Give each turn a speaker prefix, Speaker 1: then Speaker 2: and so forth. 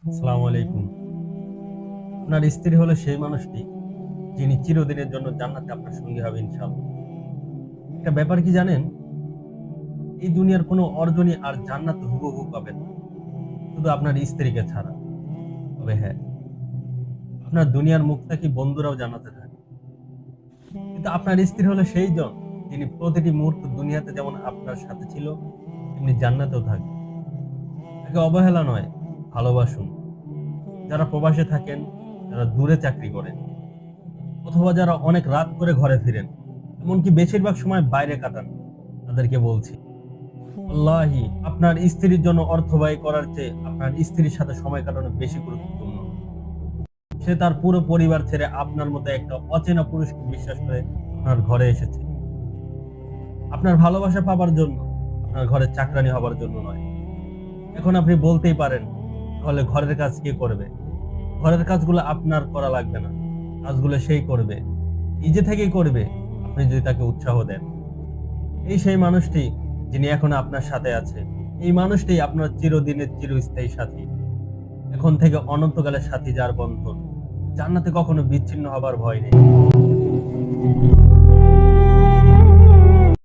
Speaker 1: আসসালামু আলাইকুম। আপনার স্ত্রী হলো সেই মানুষটি যিনি চিরদিনের জন্য জান্নাতে আপনার সঙ্গী হবে ইনশাআল্লাহ। একটা ব্যাপার কি জানেন? এই দুনিয়ার কোনো অর্জনই আর জান্নাতে হুবহু পাবেন না, শুধু আপনার স্ত্রীকে ছাড়া। তবে হ্যাঁ, আপনার দুনিয়ার মুত্তাকি বন্ধুরাও জান্নাতে থাকে। কিন্তু আপনার স্ত্রী হলো সেই জন যিনি প্রতিটি মুহূর্ত দুনিয়াতে যেমন আপনার সাথে ছিল, তেমনি জান্নাতেও থাকবে। তাকে অবহেলা নয়, ভালোবাসুন। যারা প্রবাসে থাকেন, যারা দূরে চাকরি করেন, অথবা যারা অনেক রাত করে ঘরে ফিরেন, এমনকি বেশিরভাগ সময় বাইরে কাটান, তাদেরকে বলছি, আল্লাহি আপনার স্ত্রীর জন্য অর্থ ব্যয় করার চেয়ে আপনার স্ত্রীর সাথে সময় কাটানো বেশি গুরুত্বপূর্ণ। সে তার পুরো পরিবার ছেড়ে আপনার মতো একটা অচেনা পুরুষকে বিশ্বাস করে আপনার ঘরে এসেছে, আপনার ভালোবাসা পাবার জন্য, আপনার ঘরে চাকরানি হবার জন্য নয়। এখন আপনি বলতেই পারেন, তাহলে ঘরের কাজ কে করবে? ঘরের কাজগুলো আপনার করা লাগবে না, কাজগুলো সেই করবে, নিজে থেকেই করবে, আপনি যদি তাকে উৎসাহ দেন। এই সেই মানুষটি যিনি এখন আপনার সাথে আছে। এই মানুষটি আপনার চিরদিনের চিরস্থায়ী সাথী। এখন থেকে অনন্তকালের সাথী যার বন্ধন। জান্নাতে কখনো বিচ্ছিন্ন হবার ভয় নেই।